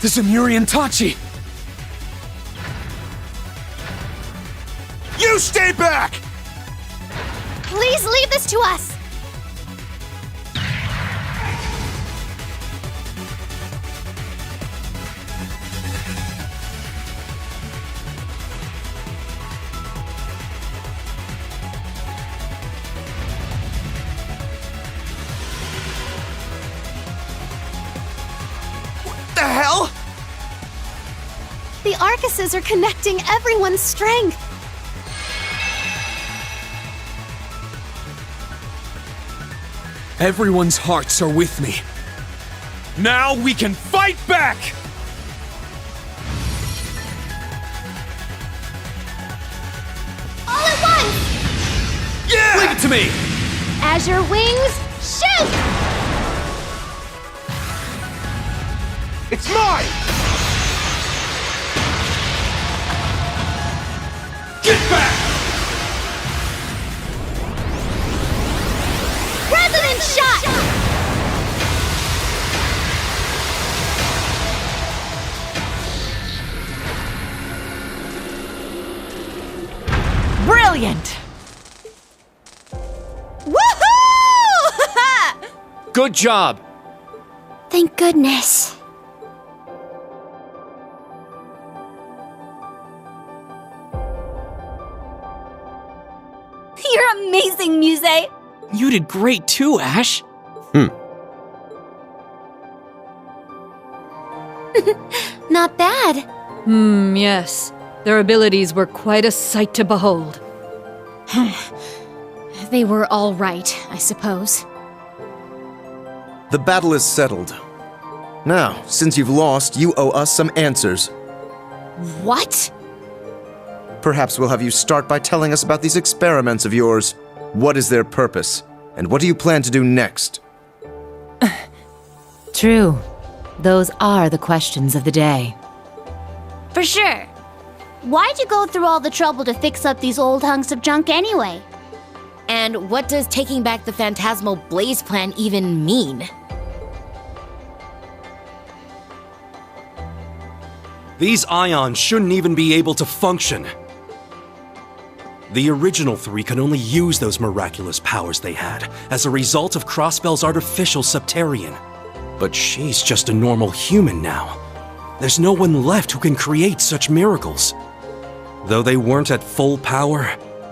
The Zemurian Tachi! You stay back! Please leave this to us! The hell? The Arcuses are connecting everyone's strength. Everyone's hearts are with me. Now we can fight back! All at once! Yeah! Leave it to me! Azure Wings, shoot! It's mine! Get back! Resonance shot! Brilliant! Woohoo! Good job! Thank goodness. You're amazing, Muse! You did great too, Ash. Not bad. Yes. Their abilities were quite a sight to behold. They were all right, I suppose. The battle is settled. Now, since you've lost, you owe us some answers. What? Perhaps we'll have you start by telling us about these experiments of yours. What is their purpose? And what do you plan to do next? True. Those are the questions of the day. For sure. Why'd you go through all the trouble to fix up these old hunks of junk anyway? And what does taking back the Phantasmal Blaze plan even mean? These ions shouldn't even be able to function. The original three could only use those miraculous powers they had as a result of Crossbell's artificial Septarian. But she's just a normal human now. There's no one left who can create such miracles. Though they weren't at full power,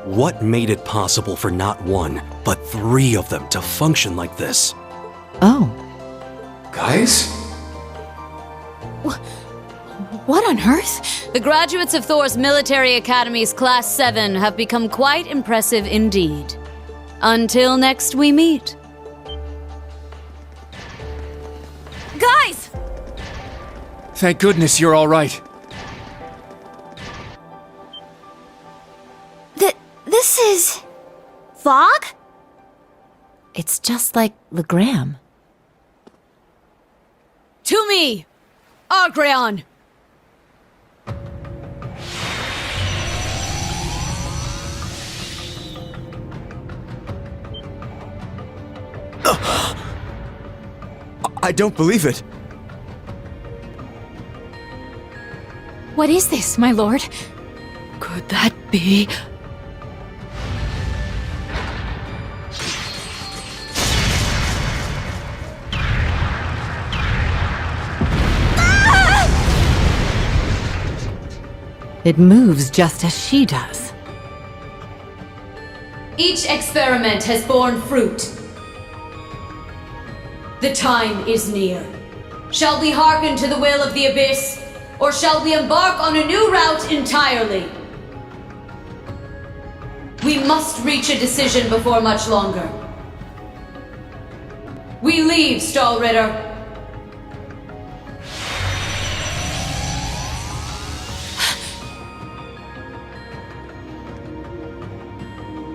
what made it possible for not one, but three of them to function like this? Oh. Guys? What on earth? The graduates of Thor's Military Academy's Class 7 have become quite impressive indeed. Until next we meet. Guys! Thank goodness you're all right. This is... fog? It's just like Legram. To me! Argreon! I don't believe it. What is this, my lord? Could that be... It moves just as she does. Each experiment has borne fruit. The time is near. Shall we hearken to the will of the Abyss, or shall we embark on a new route entirely? We must reach a decision before much longer. We leave, Stahlritter.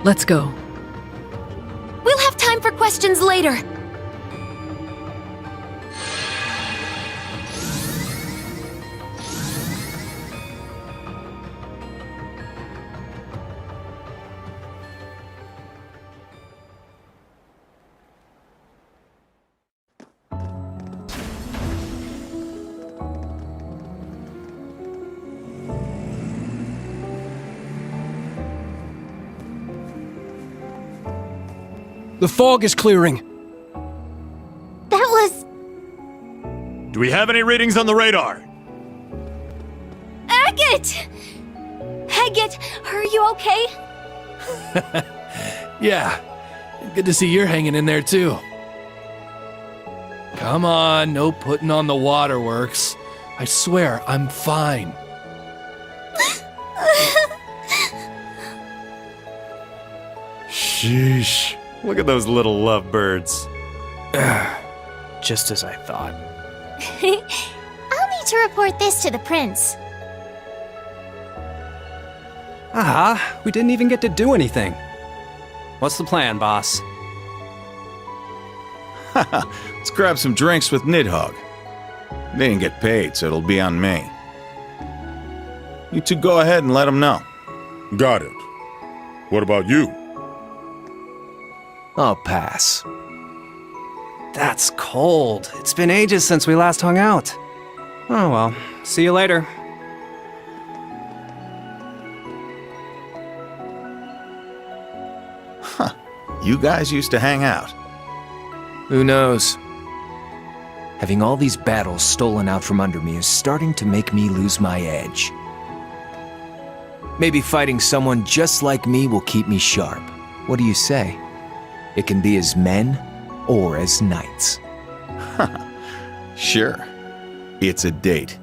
Let's go. We'll have time for questions later. The fog is clearing. That was... Do we have any readings on the radar? Agate! Agate, are you okay? Yeah. Good to see you're hanging in there, too. Come on, no putting on the waterworks. I swear, I'm fine. Sheesh. Look at those little lovebirds. Just as I thought. I'll need to report this to the prince. Aha, we didn't even get to do anything. What's the plan, boss? Let's grab some drinks with Nidhogg. They didn't get paid, so it'll be on me. You two go ahead and let them know. Got it. What about you? I'll pass. That's cold. It's been ages since we last hung out. Oh well, see you later. You guys used to hang out. Who knows? Having all these battles stolen out from under me is starting to make me lose my edge. Maybe fighting someone just like me will keep me sharp. What do you say? It can be as men or as knights. Sure. It's a date.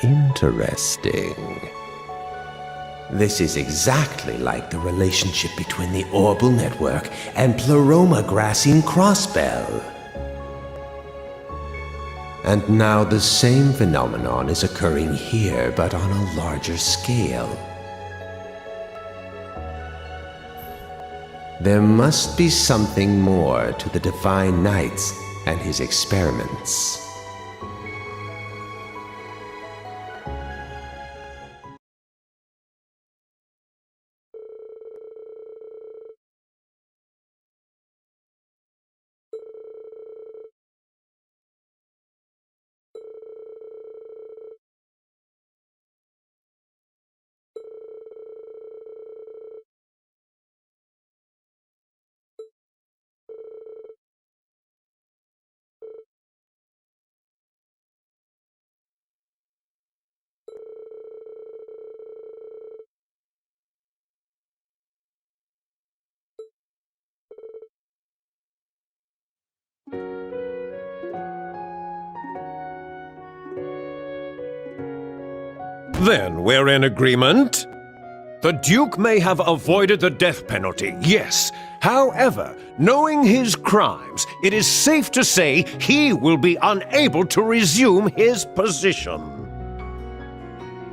Interesting. This is exactly like the relationship between the Orbal Network and Pleromagrassine Crossbell. And now the same phenomenon is occurring here, but on a larger scale. There must be something more to the Divine Knights and his experiments. Then we're in agreement? The Duke may have avoided the death penalty, yes. However, knowing his crimes, it is safe to say he will be unable to resume his position.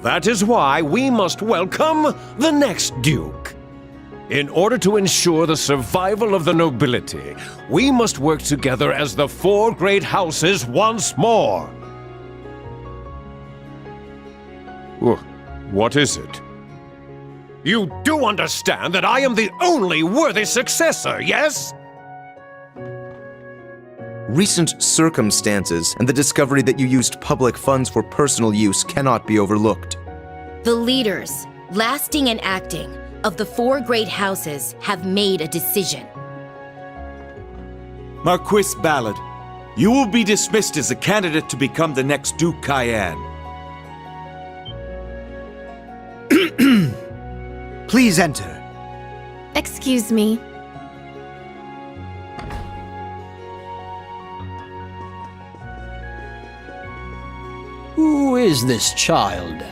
That is why we must welcome the next Duke. In order to ensure the survival of the nobility, we must work together as the four great houses once more. What is it? You do understand that I am the only worthy successor, yes? Recent circumstances and the discovery that you used public funds for personal use cannot be overlooked. The leaders, lasting and acting, of the four great houses have made a decision. Marquis Ballard, you will be dismissed as a candidate to become the next Duke Cayenne. Please enter. Excuse me. Who is this child?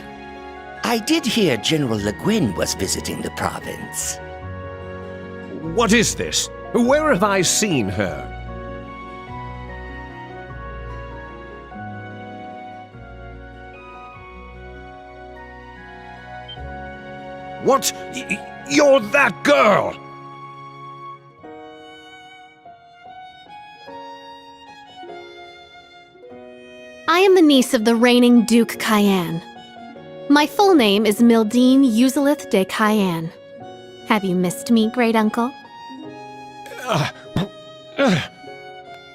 I did hear General Le Guin was visiting the province. What is this? Where have I seen her? What? You're that girl! I am the niece of the reigning Duke Cayenne. My full name is Mildine Uzalith de Cayenne. Have you missed me, great uncle?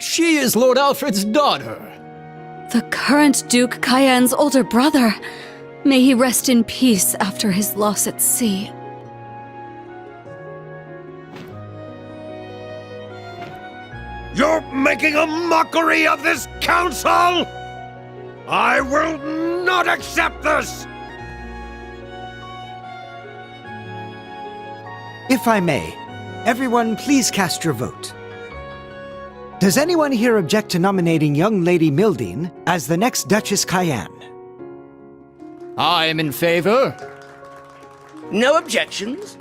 She is Lord Alfred's daughter. The current Duke Cayenne's older brother. May he rest in peace after his loss at sea. You're making a mockery of this council! I will not accept this! If I may, everyone please cast your vote. Does anyone here object to nominating young Lady Mildine as the next Duchess Cayenne? I am in favor. No objections?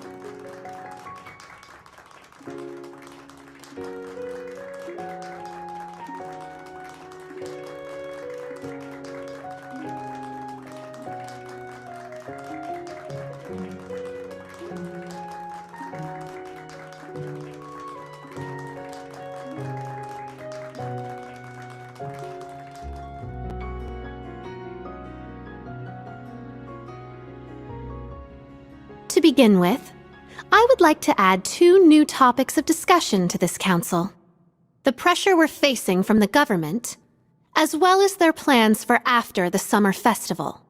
To begin with, I would like to add 2 new topics of discussion to this council. The pressure we're facing from the government, as well as their plans for after the summer festival.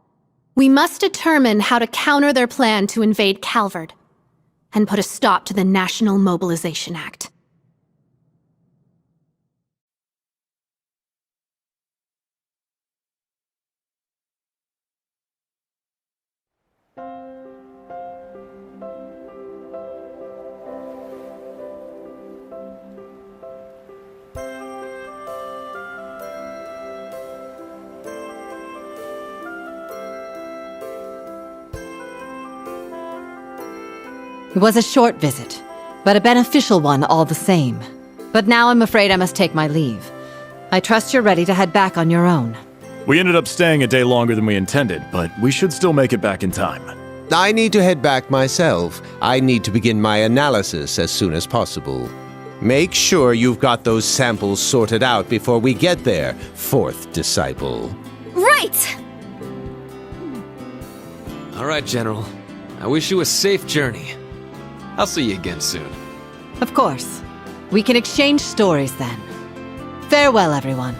We must determine how to counter their plan to invade Calvard and put a stop to the National Mobilization Act. It was a short visit, but a beneficial one all the same. But now I'm afraid I must take my leave. I trust you're ready to head back on your own. We ended up staying a day longer than we intended, but we should still make it back in time. I need to head back myself. I need to begin my analysis as soon as possible. Make sure you've got those samples sorted out before we get there, 4th disciple. Right! All right, General. I wish you a safe journey. I'll see you again soon. Of course. We can exchange stories then. Farewell, everyone.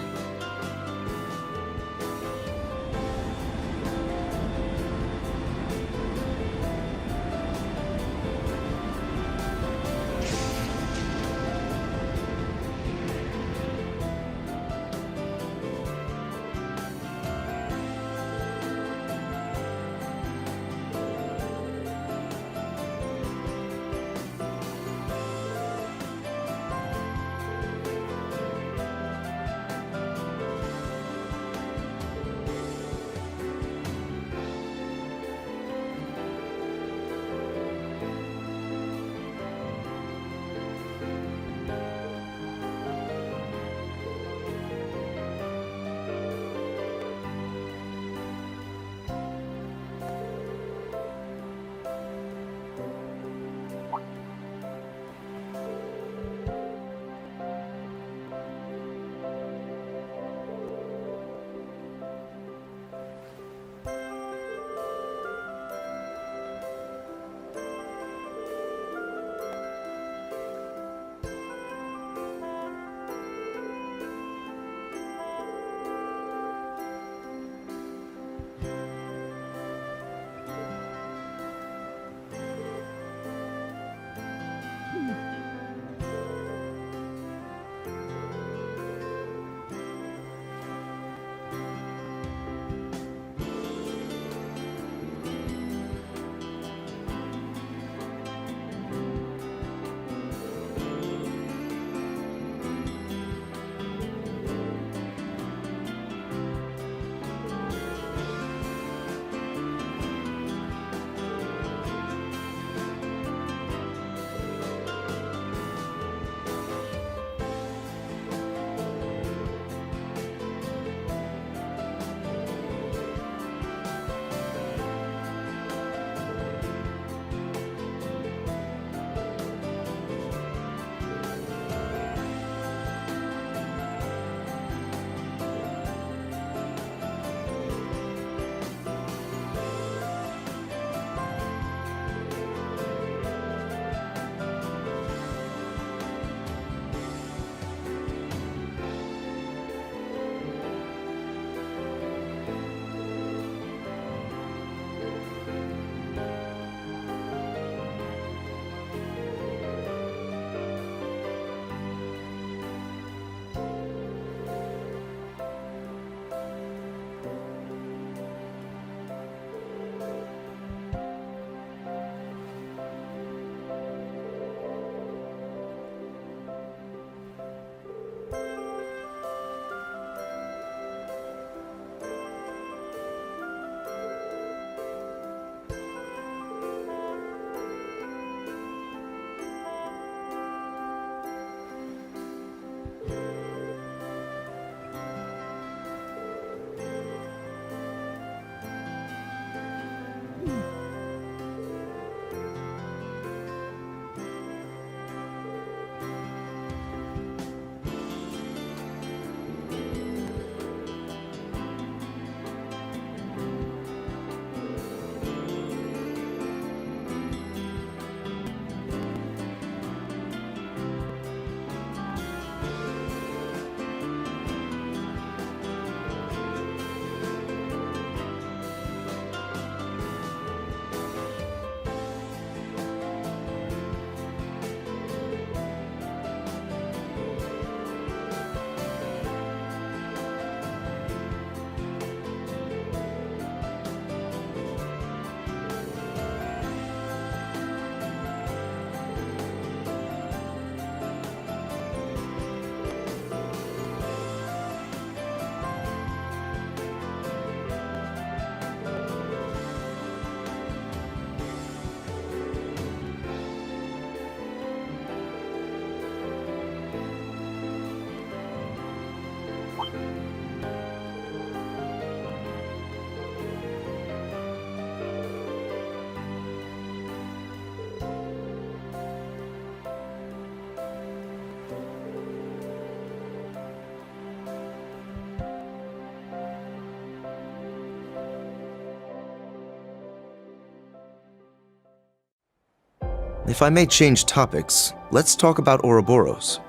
If I may change topics, let's talk about Ouroboros.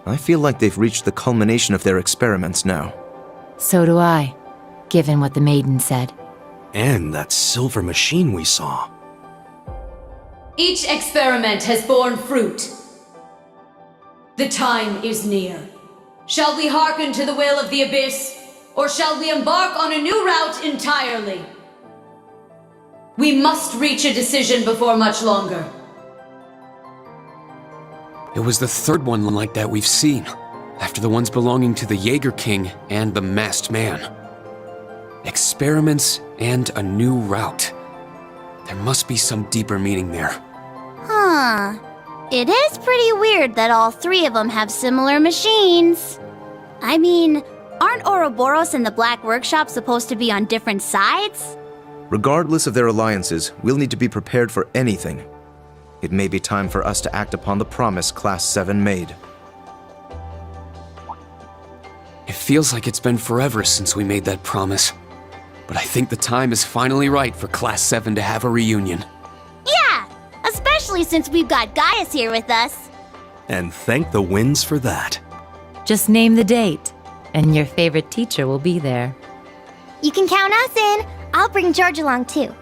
I feel like they've reached the culmination of their experiments now. So do I, given what the maiden said. And that silver machine we saw. Each experiment has borne fruit. The time is near. Shall we hearken to the will of the Abyss, or shall we embark on a new route entirely? We must reach a decision before much longer. It was the third one like that we've seen, after the ones belonging to the Jaeger King and the Masked Man. Experiments and a new route. There must be some deeper meaning there. Huh. It is pretty weird that all three of them have similar machines. I mean, aren't Ouroboros and the Black Workshop supposed to be on different sides? Regardless of their alliances, we'll need to be prepared for anything. It may be time for us to act upon the promise Class 7 made. It feels like it's been forever since we made that promise. But I think the time is finally right for Class 7 to have a reunion. Yeah! Especially since we've got Gaius here with us. And thank the winds for that. Just name the date, and your favorite teacher will be there. You can count us in. I'll bring George along too.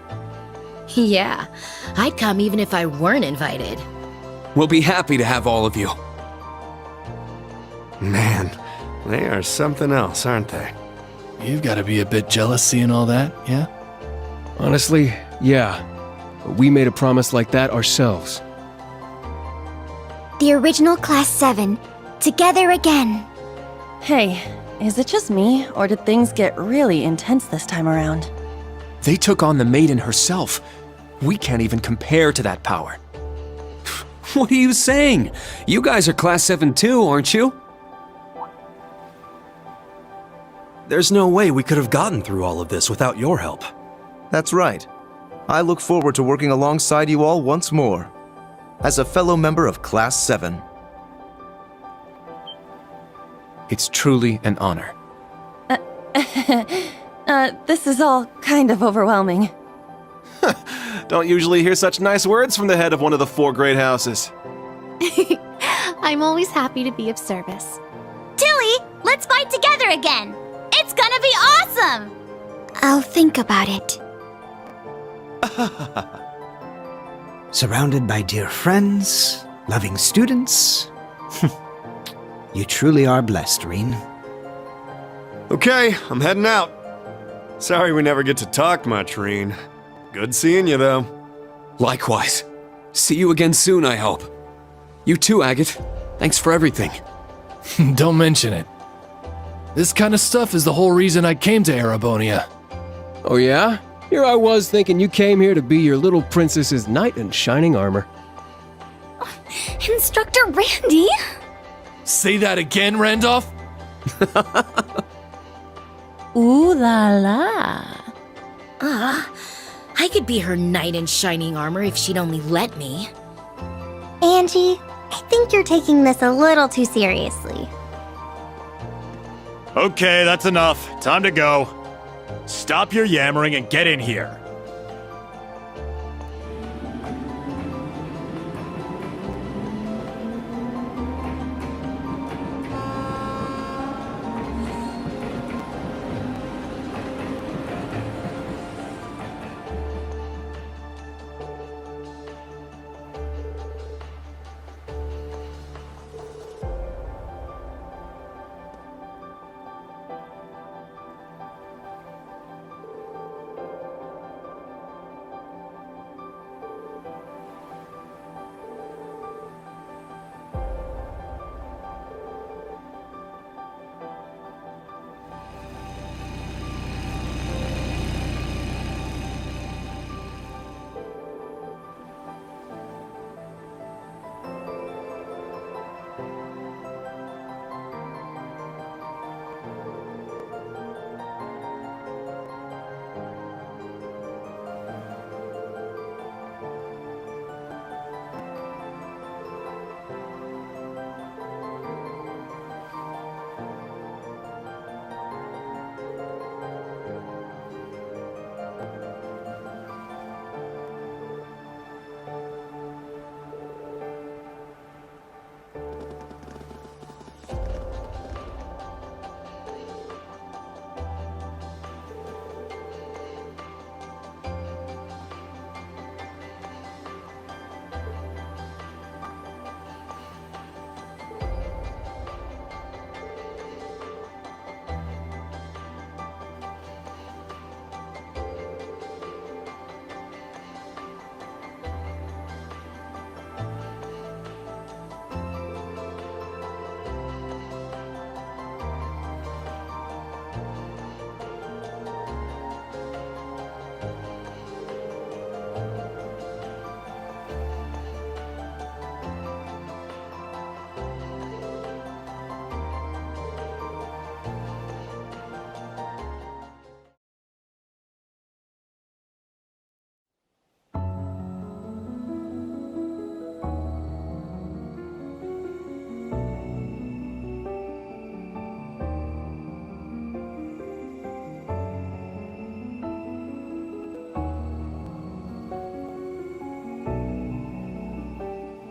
Yeah, I'd come even if I weren't invited. We'll be happy to have all of you. Man, they are something else, aren't they? You've got to be a bit jealous seeing all that, yeah? Honestly, yeah. But we made a promise like that ourselves. The original Class 7. Together again. Hey, is it just me, or did things get really intense this time around? They took on the maiden herself. We can't even compare to that power. What are you saying? You guys are Class 7 too, aren't you? There's no way we could have gotten through all of this without your help. That's right. I look forward to working alongside you all once more. As a fellow member of Class 7. It's truly an honor. This is all kind of overwhelming. Don't usually hear such nice words from the head of one of the 4 great houses. I'm always happy to be of service. Tilly, let's fight together again! It's gonna be awesome! I'll think about it. Surrounded by dear friends, loving students. You truly are blessed, Reen. Okay, I'm heading out. Sorry we never get to talk much, Reen. Good seeing you, though. Likewise. See you again soon, I hope. You too, Agate. Thanks for everything. Don't mention it. This kind of stuff is the whole reason I came to Arabonia. Oh yeah? Here I was thinking you came here to be your little princess's knight in shining armor. Instructor Randy? Say that again, Randolph? Ooh la la. I could be her knight in shining armor if she'd only let me. Angie, I think you're taking this a little too seriously. Okay, that's enough. Time to go. Stop your yammering and get in here.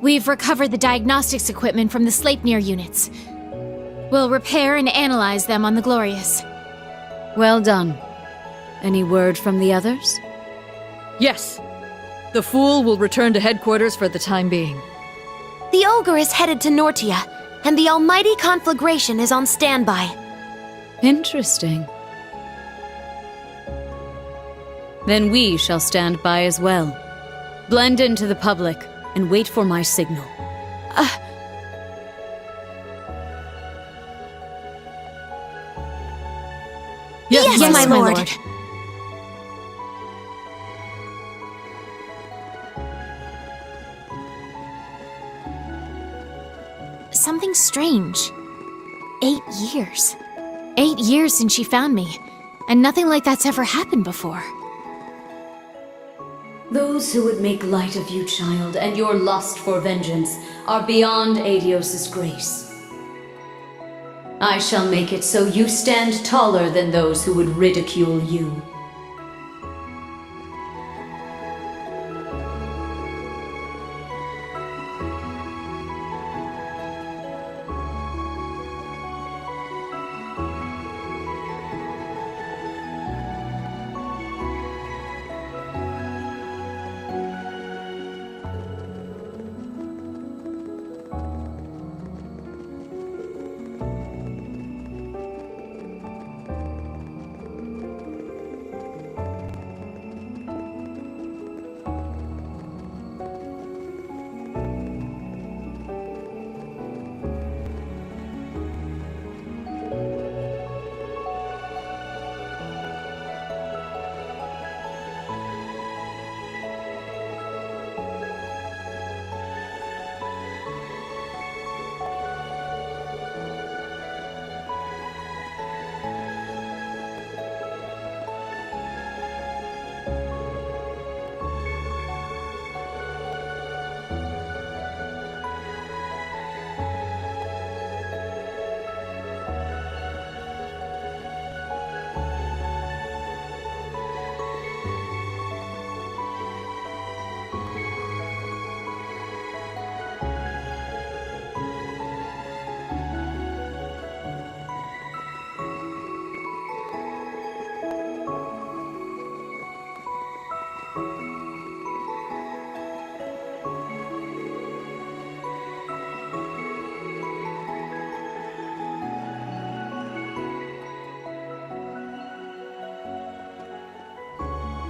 We've recovered the diagnostics equipment from the Sleipnir units. We'll repair and analyze them on the Glorious. Well done. Any word from the others? Yes. The Fool will return to headquarters for the time being. The Ogre is headed to Nortia, and the Almighty Conflagration is on standby. Interesting. Then we shall stand by as well. Blend into the public and wait for my signal. Yes, my lord. Something strange. 8 years. 8 years since she found me, and nothing like that's ever happened before. Those who would make light of you, child, and your lust for vengeance are beyond Adios's grace. I shall make it so you stand taller than those who would ridicule you.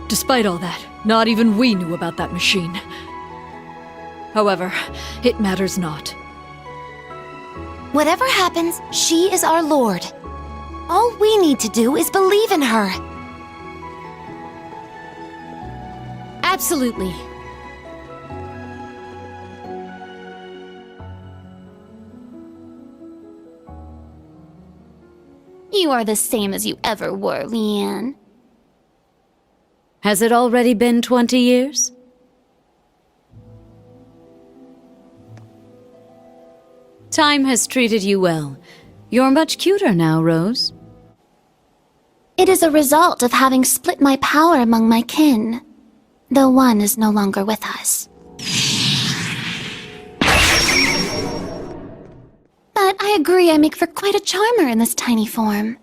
Despite all that, not even we knew about that machine. However, it matters not. Whatever happens, she is our lord. All we need to do is believe in her. Absolutely. You are the same as you ever were, Leanne. Has it already been 20 years? Time has treated you well. You're much cuter now, Rose. It is a result of having split my power among my kin, though one is no longer with us. But I agree I make for quite a charmer in this tiny form.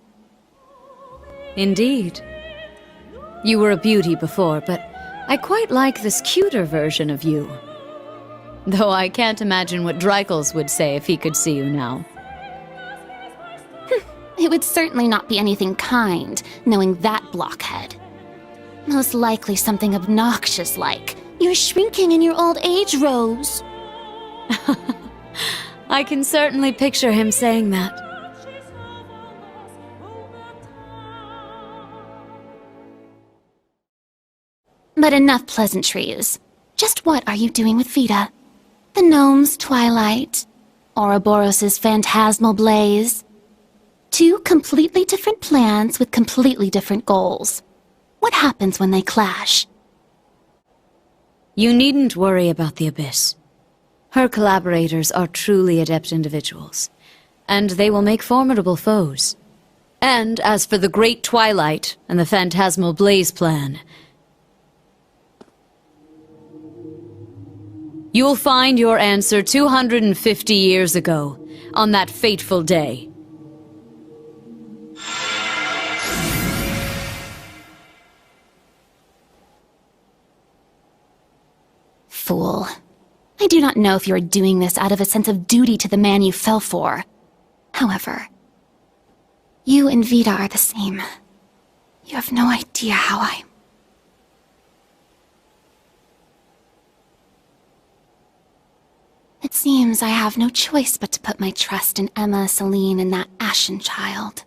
Indeed. You were a beauty before, but I quite like this cuter version of you. Though I can't imagine what Dreikels would say if he could see you now. It would certainly not be anything kind, knowing that blockhead. Most likely something obnoxious like, "You're shrinking in your old age, Rose." I can certainly picture him saying that. But enough pleasantries. Just what are you doing with VITA? The gnome's twilight, Ouroboros' phantasmal blaze. Two completely different plans with completely different goals. What happens when they clash? You needn't worry about the Abyss. Her collaborators are truly adept individuals, and they will make formidable foes. And as for the Great Twilight and the Phantasmal Blaze plan, You'll find your answer 250 years ago, on that fateful day. Fool. I do not know if you are doing this out of a sense of duty to the man you fell for. However, you and VITA are the same. You have no idea how I... It seems I have no choice but to put my trust in Emma, Celine, and that Ashen child.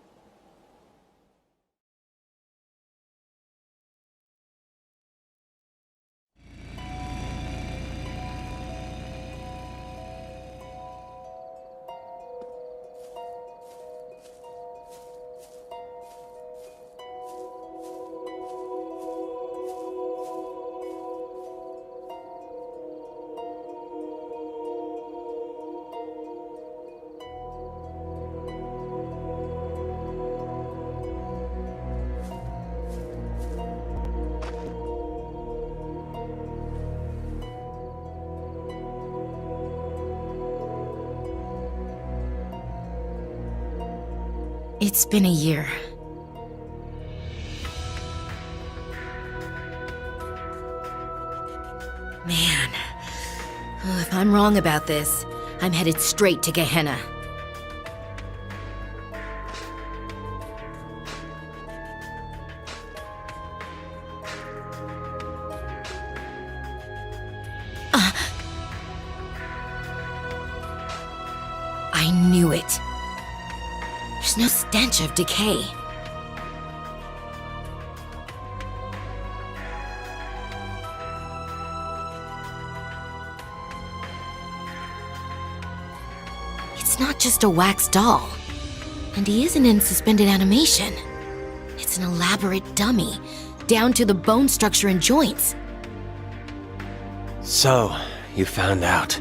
It's been a year. Man. Oh, if I'm wrong about this, I'm headed straight to Gehenna. I knew it. There's no stench of decay. It's not just a wax doll. And he isn't in suspended animation. It's an elaborate dummy, down to the bone structure and joints. So, you found out.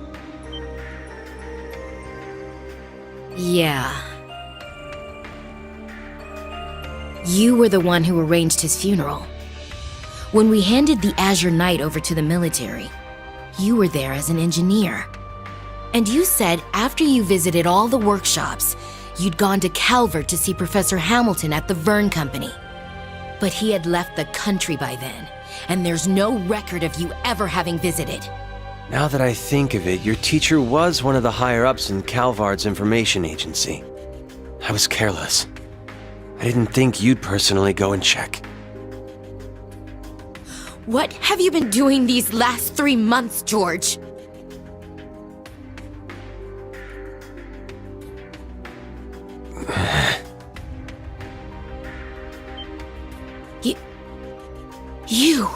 Yeah. You were the one who arranged his funeral. When we handed the Azure Knight over to the military, you were there as an engineer. And you said after you visited all the workshops, you'd gone to Calvert to see Professor Hamilton at the Verne Company. But he had left the country by then, and there's no record of you ever having visited. Now that I think of it, your teacher was one of the higher-ups in Calvard's information agency. I was careless. I didn't think you'd personally go and check. What have you been doing these last 3 months, George? You...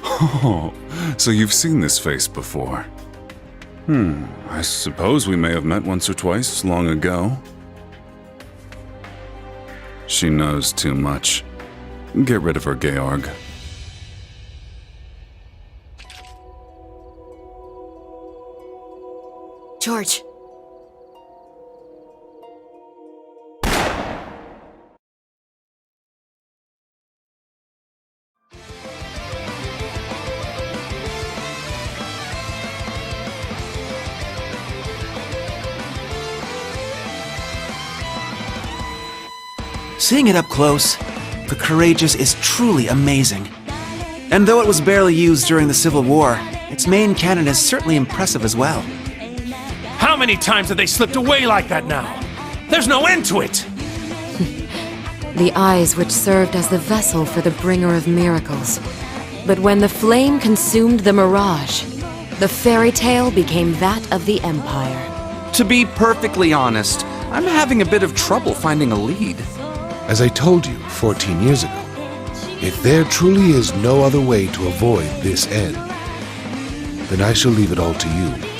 Oh, so you've seen this face before. I suppose we may have met once or twice long ago. She knows too much. Get rid of her, Georg. George. Seeing it up close, the Courageous is truly amazing. And though it was barely used during the Civil War, its main cannon is certainly impressive as well. How many times have they slipped away like that now? There's no end to it! The eyes which served as the vessel for the bringer of miracles. But when the flame consumed the mirage, the fairy tale became that of the Empire. To be perfectly honest, I'm having a bit of trouble finding a lead. As I told you 14 years ago, if there truly is no other way to avoid this end, then I shall leave it all to you.